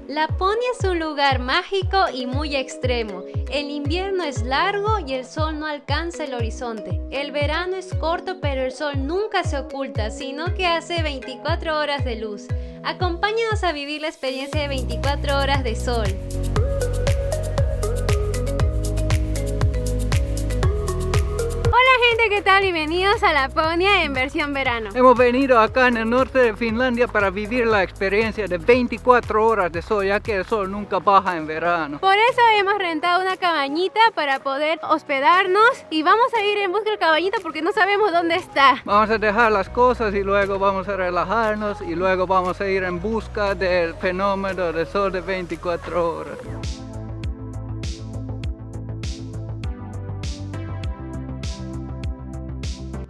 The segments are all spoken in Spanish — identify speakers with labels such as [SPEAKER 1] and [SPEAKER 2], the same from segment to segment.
[SPEAKER 1] Laponia es un lugar mágico y muy extremo. El invierno es largo y el sol no alcanza el horizonte. El verano es corto, pero el sol nunca se oculta, sino que hace 24 horas de luz. Acompáñanos a vivir la experiencia de 24 horas de sol. Hola gente, ¿qué tal? Bienvenidos a Laponia en versión verano.
[SPEAKER 2] Hemos venido acá en el norte de Finlandia para vivir la experiencia de 24 horas de sol, ya que el sol nunca baja en verano.
[SPEAKER 1] Por eso hemos rentado una cabañita para poder hospedarnos y vamos a ir en busca de la cabañita porque no sabemos dónde está.
[SPEAKER 2] Vamos a dejar las cosas y luego vamos a relajarnos y luego vamos a ir en busca del fenómeno del sol de 24 horas.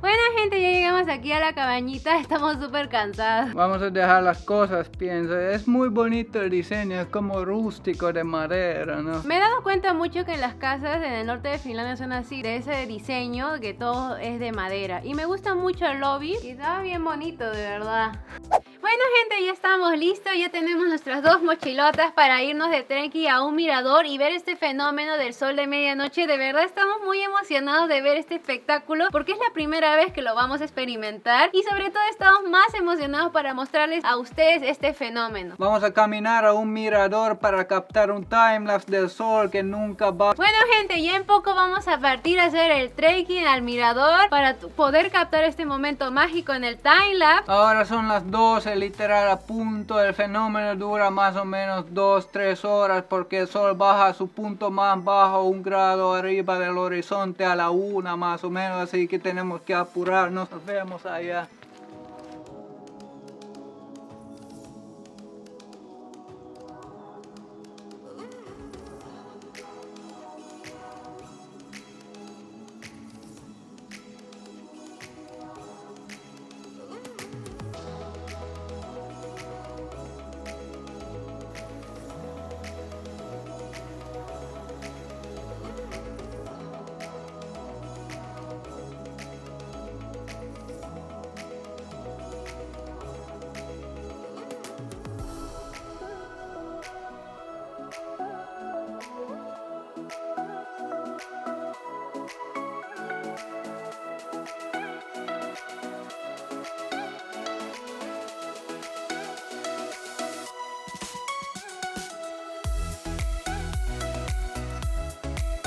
[SPEAKER 1] Bueno gente, ya llegamos aquí a la cabañita, estamos súper cansados.
[SPEAKER 2] Vamos a dejar las cosas, pienso. Es muy bonito el diseño, es como rústico de madera, ¿no?
[SPEAKER 1] Me he dado cuenta mucho que las casas en el norte de Finlandia son así, de ese diseño que todo es de madera. Y me gusta mucho el lobby y está bien bonito, de verdad. Bueno gente, ya estamos listos, ya tenemos nuestras dos mochilotas para irnos de trekking a un mirador y ver este fenómeno del sol de medianoche. De verdad estamos muy emocionados de ver este espectáculo porque es la primera vez que lo vamos a experimentar y sobre todo estamos más emocionados para mostrarles a ustedes este fenómeno.
[SPEAKER 2] Vamos a caminar a un mirador para captar un timelapse del sol que nunca va.
[SPEAKER 1] Bueno gente, ya en poco vamos a partir a hacer el trekking al mirador para poder captar este momento mágico en el timelapse.
[SPEAKER 2] Ahora son las 12, literal a punto. El fenómeno dura más o menos 2-3 horas porque el sol baja a su punto más bajo, 1 grado arriba del horizonte a la 1 más o menos, así que tenemos que apurarnos. Nos vemos allá.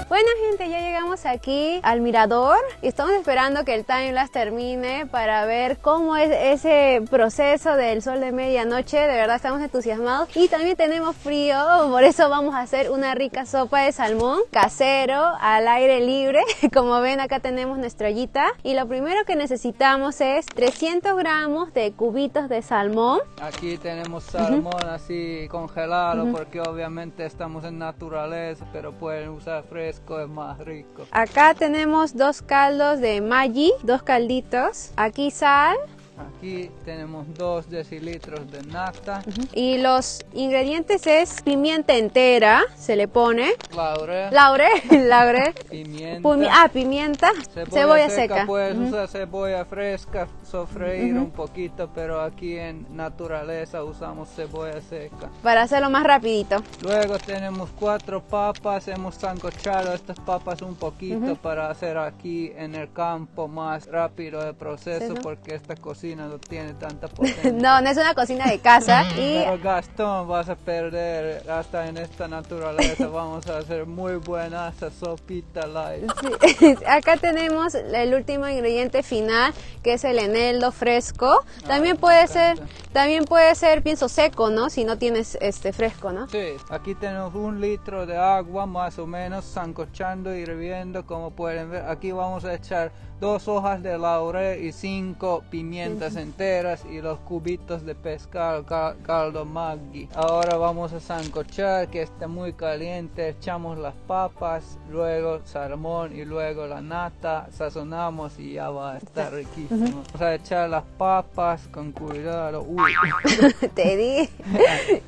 [SPEAKER 1] Bueno gente, ya llegamos aquí al mirador y estamos esperando que el timelapse termine para ver cómo es ese proceso del sol de medianoche. De verdad estamos entusiasmados y también tenemos frío, por eso vamos a hacer una rica sopa de salmón casero al aire libre. Como ven, acá tenemos nuestra ollita y lo primero que necesitamos es 300 gramos de cubitos de salmón.
[SPEAKER 2] Aquí tenemos salmón así congelado porque obviamente estamos en naturaleza, pero pueden usar fresco, es más rico.
[SPEAKER 1] Acá tenemos 2 caldos de Maggi, 2 calditos. Aquí sal.
[SPEAKER 2] Aquí tenemos 2 decilitros de nata.
[SPEAKER 1] Y los ingredientes es pimienta entera, se le pone.
[SPEAKER 2] Laurel. Pimienta.
[SPEAKER 1] Pimienta. Cebolla seca.
[SPEAKER 2] Puedes usar cebolla fresca, sofreír un poquito, pero aquí en naturaleza usamos cebolla seca.
[SPEAKER 1] Para hacerlo más rapidito.
[SPEAKER 2] Luego tenemos 4 papas, hemos sancochado estas papas un poquito para hacer aquí en el campo más rápido el proceso, porque esta cocina no tiene tanta potencia.
[SPEAKER 1] No es una cocina de casa.
[SPEAKER 2] Pero Gastón, vas a perder hasta en esta naturaleza. Vamos a hacer muy buena esa sopita light.
[SPEAKER 1] Sí. Acá tenemos el último ingrediente final, que es el eneldo fresco. También puede ser, pienso, seco, ¿no? Si no tienes fresco, ¿no?
[SPEAKER 2] Sí, aquí tenemos 1 litro de agua más o menos, sancochando y hirviendo, como pueden ver. Aquí vamos a echar 2 hojas de laurel y 5 pimientas enteras y los cubitos de pescado, caldo Maggi. Ahora vamos a sancochar, que está muy caliente. Echamos las papas, luego salmón y luego la nata. Sazonamos y ya va a estar riquísimo. Vamos a echar las papas con cuidado.
[SPEAKER 1] Te di.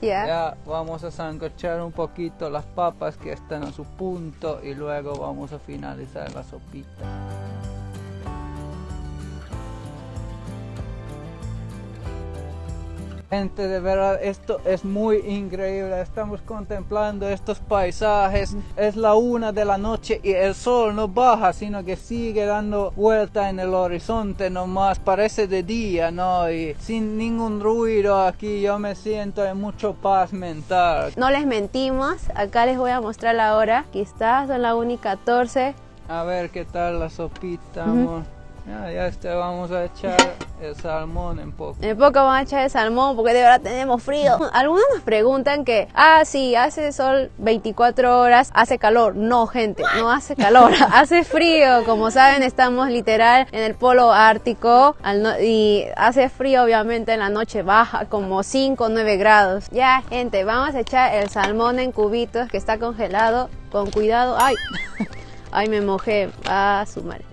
[SPEAKER 2] Ya vamos a sancochar un poquito las papas que están a su punto y luego vamos a finalizar la sopita. Gente, de verdad, esto es muy increíble. Estamos contemplando estos paisajes. Es la 1 de la noche y el sol no baja, sino que sigue dando vuelta en el horizonte nomás. Parece de día, ¿no? Y sin ningún ruido aquí yo me siento en mucho paz mental.
[SPEAKER 1] No les mentimos, acá les voy a mostrar la hora. Aquí está, son las 1:14.
[SPEAKER 2] A ver qué tal la sopita, amor. Ya vamos a echar el salmón en poco.
[SPEAKER 1] En poco vamos a echar el salmón porque de verdad tenemos frío. Algunos nos preguntan que, sí, hace sol 24 horas, hace calor. No, gente, no hace calor, hace frío. Como saben, estamos literal en el polo ártico y hace frío, obviamente, en la noche baja como 5 o 9 grados. Ya, gente, vamos a echar el salmón en cubitos que está congelado. Con cuidado. ¡Ay! ¡Ay, me mojé! ¡Ah, su madre!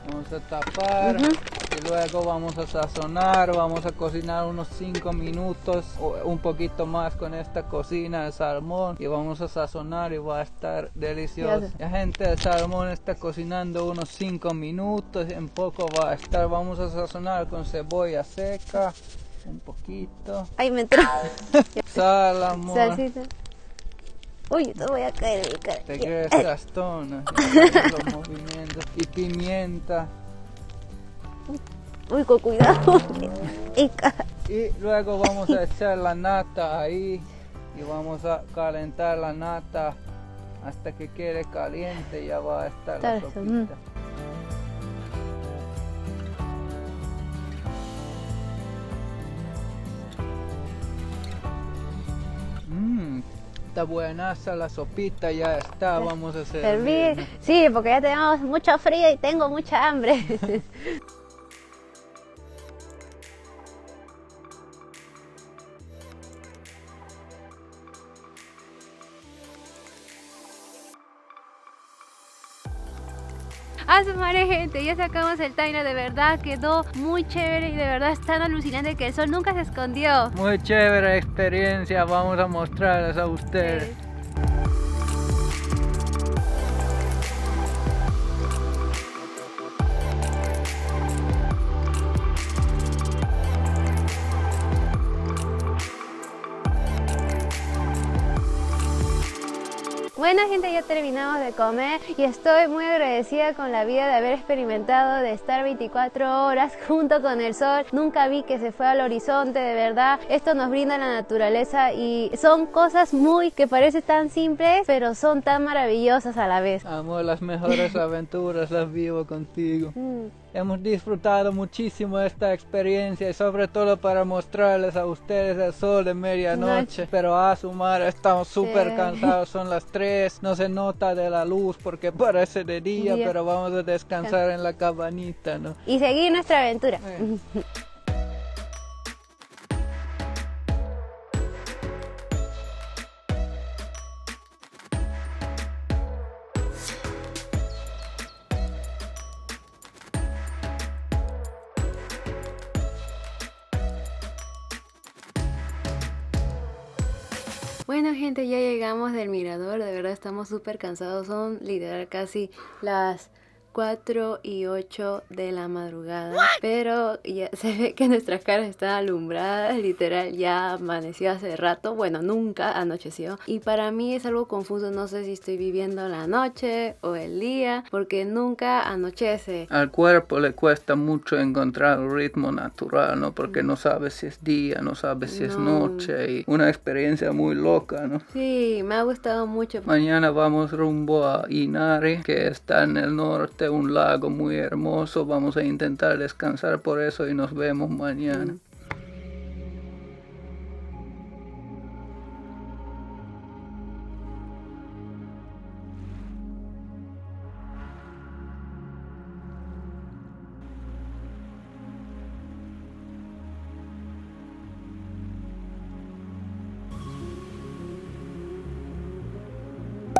[SPEAKER 2] Vamos a tapar y luego vamos a sazonar, vamos a cocinar unos 5 minutos o un poquito más con esta cocina de salmón y vamos a sazonar y va a estar delicioso. La gente, el salmón está cocinando unos 5 minutos, en poco va a estar. Vamos a sazonar con cebolla seca, un poquito.
[SPEAKER 1] ¡Ay, me entró!
[SPEAKER 2] Sal, amor.
[SPEAKER 1] Salsita. Uy, te voy a caer en mi cara.
[SPEAKER 2] Te quedas trastona, los movimientos. Y pimienta.
[SPEAKER 1] Uy, con cuidado.
[SPEAKER 2] Y luego vamos a echar la nata ahí y vamos a calentar la nata hasta que quede caliente. Ya va a estar la sopita. Está buenaza la sopita, ya está, vamos a servir.
[SPEAKER 1] Sí, porque ya tenemos mucho frío y tengo mucha hambre. A su madre, gente, ya sacamos el timer, de verdad quedó muy chévere y de verdad es tan alucinante que el sol nunca se escondió.
[SPEAKER 2] Muy chévere experiencia, vamos a mostrarles a ustedes.
[SPEAKER 1] Bueno, gente, ya terminamos de comer y estoy muy agradecida con la vida de haber experimentado de estar 24 horas junto con el sol. Nunca vi que se fue al horizonte, de verdad. Esto nos brinda la naturaleza y son cosas que parecen tan simples, pero son tan maravillosas a la vez.
[SPEAKER 2] Amor, las mejores aventuras las vivo contigo. Hemos disfrutado muchísimo esta experiencia y sobre todo para mostrarles a ustedes el sol de medianoche. Pero a su madre, estamos súper cansados, son las 3, no se nota de la luz porque parece de día, pero vamos a descansar en la cabanita, ¿no?
[SPEAKER 1] Y seguir nuestra aventura. Bueno, gente, ya llegamos del mirador, de verdad estamos súper cansados, son literal casi las 4:08 de la madrugada, pero ya se ve que nuestras caras están alumbradas, literal ya amaneció hace rato, bueno, nunca anocheció, y para mí es algo confuso, no sé si estoy viviendo la noche o el día, porque nunca anochece.
[SPEAKER 2] Al cuerpo le cuesta mucho encontrar el ritmo natural, ¿no? Porque no sabe si es día, no sabe si es noche, y una experiencia muy loca, ¿no?
[SPEAKER 1] Sí, me ha gustado mucho.
[SPEAKER 2] Mañana vamos rumbo a Inari, que está en el norte, un lago muy hermoso. Vamos a intentar descansar por eso y nos vemos mañana.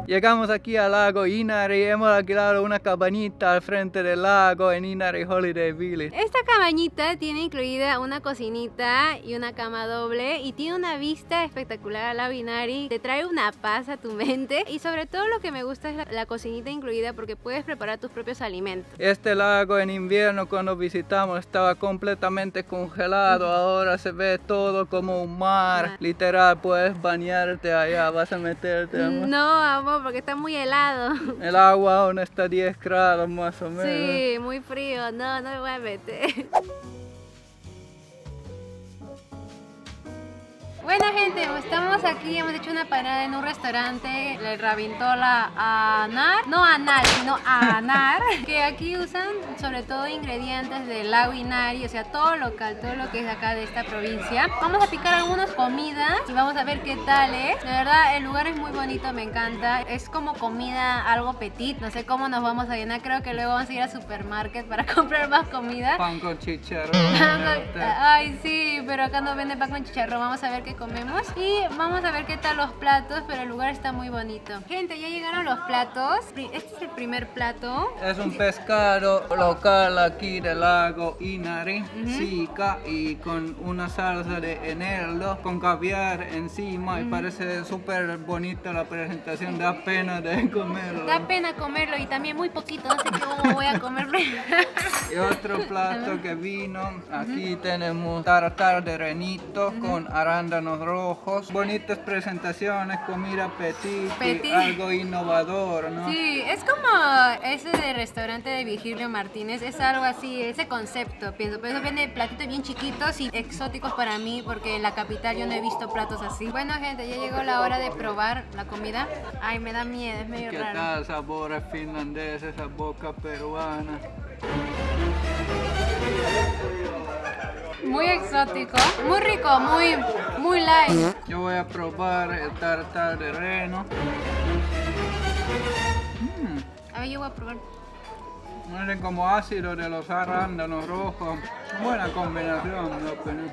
[SPEAKER 2] Llegamos aquí al lago Inari, hemos alquilado una cabañita al frente del lago en Inari Holiday Village.
[SPEAKER 1] Esta cabañita tiene incluida una cocinita y una cama doble y tiene una vista espectacular al lago Inari. Te trae una paz a tu mente y sobre todo lo que me gusta es la cocinita incluida porque puedes preparar tus propios alimentos.
[SPEAKER 2] Este lago en invierno cuando visitamos estaba completamente congelado, ahora se ve todo como un mar. Literal, puedes bañarte allá, vas a meterte. Amor.
[SPEAKER 1] No, amor, porque está muy helado.
[SPEAKER 2] El agua aún está a 10 grados más o menos.
[SPEAKER 1] Sí, muy frío, no me voy a meter. Bueno gente, estamos aquí, hemos hecho una parada en un restaurante, el Ravintola Anar, no Anal, sino Anar, que aquí usan sobre todo ingredientes del lago Inari, o sea, todo local, todo lo que es acá de esta provincia. Vamos a picar algunas comidas y vamos a ver qué tal es. De verdad, el lugar es muy bonito, me encanta. Es como comida algo petit, no sé cómo nos vamos a llenar, creo que luego vamos a ir al supermarket para comprar más comida.
[SPEAKER 2] Pan con chicharrón.
[SPEAKER 1] Ay, sí, pero acá no venden pan con chicharrón, vamos a ver qué comemos y vamos a ver qué tal los platos, pero el lugar está muy bonito. Gente, ya llegaron los platos. Este es el primer plato.
[SPEAKER 2] Es un pescado local aquí del lago Inari, Sica, y con una salsa de eneldo con caviar encima y parece súper bonita la presentación, da pena de comerlo.
[SPEAKER 1] Da pena comerlo y también muy poquito, no sé cómo voy a comerlo.
[SPEAKER 2] Y otro plato que vino, aquí tenemos tartar de renito con arándanos rojos, bonitas presentaciones, comida petit, y algo innovador, ¿no?
[SPEAKER 1] Sí, es como ese de restaurante de Virgilio Martínez, es algo así, ese concepto, pienso, pero eso vende platitos bien chiquitos y exóticos para mí, porque en la capital yo no he visto platos así. Bueno gente, ya llegó la hora de probar la comida. Ay, me da miedo, es medio
[SPEAKER 2] ¿Qué
[SPEAKER 1] raro.
[SPEAKER 2] tal? Sabores finlandeses, esa boca peruana.
[SPEAKER 1] Muy exótico, muy rico, muy light.
[SPEAKER 2] Yo voy a probar el tartar de reno.
[SPEAKER 1] A ver, yo voy a probar.
[SPEAKER 2] Huele como ácido de los arándanos rojos. Buena combinación, en mi opinión.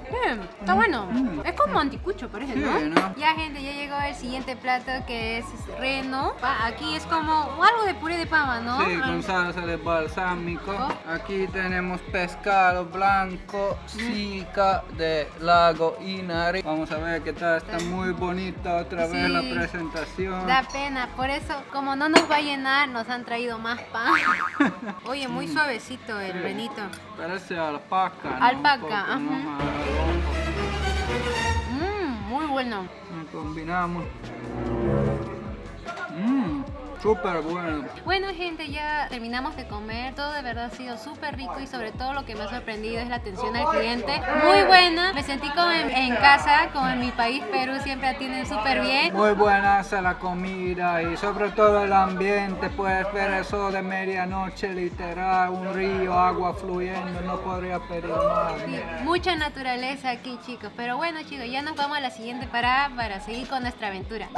[SPEAKER 1] Está bueno. Es como anticucho, parece,
[SPEAKER 2] Sí,
[SPEAKER 1] ¿no?
[SPEAKER 2] ¿no?
[SPEAKER 1] Ya, gente, ya llegó el siguiente plato que es reno. Aquí es como algo de puré de papa, ¿no?
[SPEAKER 2] Sí, con salsa de balsámico. Aquí tenemos pescado blanco, Sica de lago Inari. Vamos a ver qué tal, está muy bonita otra vez la presentación.
[SPEAKER 1] Da pena, por eso, como no nos va a llenar, nos han traído más pan. Oye, muy suavecito el renito.
[SPEAKER 2] Parece alpaca, ¿no?
[SPEAKER 1] Alpaca, ajá.
[SPEAKER 2] Un poco, ¿no?
[SPEAKER 1] Muy bueno.
[SPEAKER 2] Combinamos. Súper bueno.
[SPEAKER 1] Bueno gente, ya terminamos de comer, todo de verdad ha sido súper rico y sobre todo lo que me ha sorprendido es la atención al cliente, muy buena, me sentí como en casa, como en mi país, Perú, siempre atienden súper bien.
[SPEAKER 2] Muy buena la comida y sobre todo el ambiente, puedes ver eso de medianoche literal, un río, agua fluyendo, no podría pedir más.
[SPEAKER 1] Sí, mucha naturaleza aquí chicos, pero bueno chicos, ya nos vamos a la siguiente parada para seguir con nuestra aventura.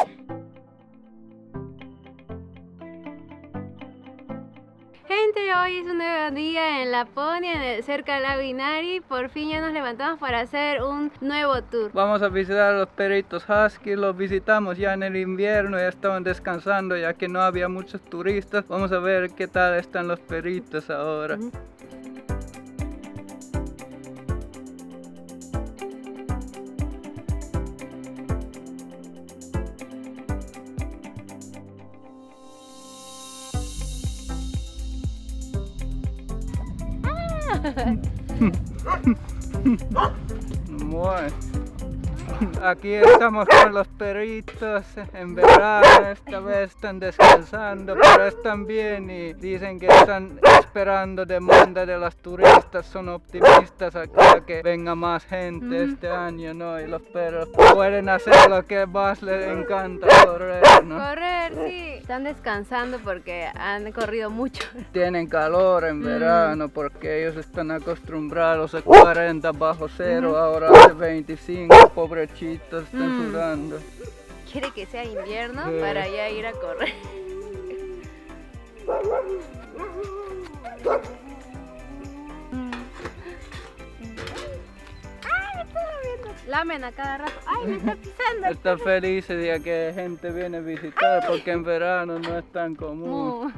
[SPEAKER 1] Gente, hoy es un nuevo día en Laponia, cerca del lago Inari. Por fin ya nos levantamos para hacer un nuevo tour.
[SPEAKER 2] Vamos a visitar a los perritos husky, los visitamos ya en el invierno, ya estaban descansando ya que no había muchos turistas. Vamos a ver qué tal están los perritos ahora. Bueno, aquí estamos con los perritos en verano, esta vez están descansando, pero están bien y dicen que están esperando demanda de los turistas, son optimistas aquí a que venga más gente este año, ¿no? Y los perros pueden hacer lo que más les encanta, correr, ¿no?
[SPEAKER 1] Correr, sí. Están descansando porque han corrido mucho.
[SPEAKER 2] Tienen calor en verano porque ellos están acostumbrados a 40 bajo cero, ahora hace 25, pobrecitos, están sudando.
[SPEAKER 1] Quiere que sea invierno
[SPEAKER 2] Sí.
[SPEAKER 1] para ya ir a correr. ¡Ay, me estoy moviendo! lamen a cada rato. ¡Ay, me está pisando!
[SPEAKER 2] Está feliz de que gente viene a visitar porque en verano no es tan común.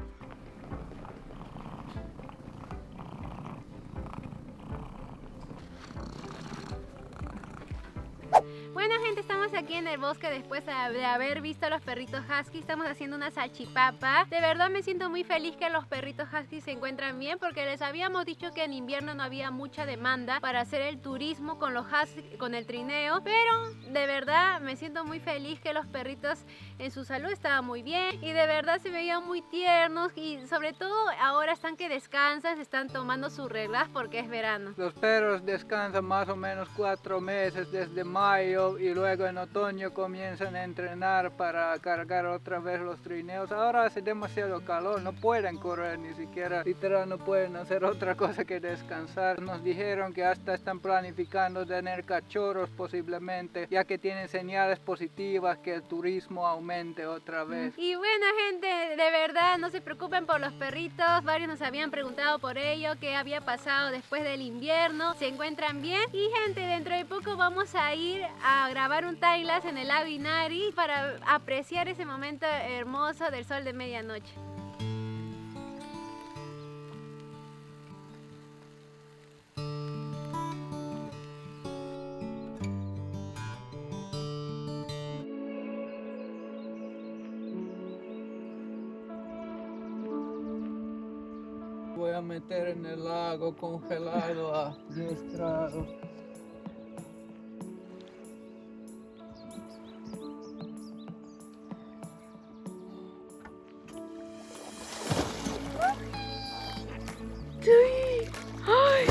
[SPEAKER 1] Bueno, gente, estamos aquí en el bosque después de haber visto a los perritos husky. Estamos haciendo una salchipapa. De verdad me siento muy feliz que los perritos husky se encuentran bien, porque les habíamos dicho que en invierno no había mucha demanda para hacer el turismo con los husky, con el trineo. Pero de verdad me siento muy feliz que los perritos en su salud estaban muy bien y de verdad se veían muy tiernos, y sobre todo ahora están que descansan, se están tomando sus reglas porque es verano.
[SPEAKER 2] Los perros descansan más o menos 4 meses desde mayo y luego en otoño comienzan a entrenar para cargar otra vez los trineos. Ahora hace demasiado calor, no pueden correr ni siquiera, literal no pueden hacer otra cosa que descansar. Nos dijeron que hasta están planificando tener cachorros posiblemente, ya que tienen señales positivas que el turismo aumente otra vez.
[SPEAKER 1] Y bueno, gente, de verdad no se preocupen por los perritos. Varios nos habían preguntado por ello, qué había pasado después del invierno. Se encuentran bien. Y gente, dentro de poco vamos a ir a grabar un timelapse en el lago Inari para apreciar ese momento hermoso del sol de medianoche.
[SPEAKER 2] Voy a meter en el lago congelado a 10 grados.
[SPEAKER 1] ¡Ay!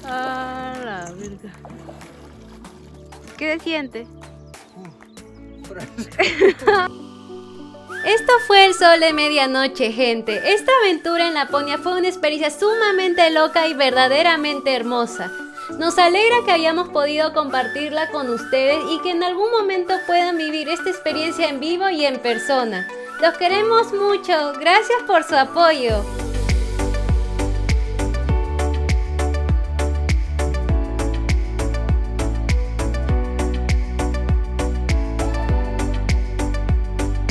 [SPEAKER 1] ¡Ah, la verga! ¿Qué se siente? Esto fue el sol de medianoche, gente. Esta aventura en Laponia fue una experiencia sumamente loca y verdaderamente hermosa. Nos alegra que hayamos podido compartirla con ustedes y que en algún momento puedan vivir esta experiencia en vivo y en persona. Los queremos mucho. Gracias por su apoyo.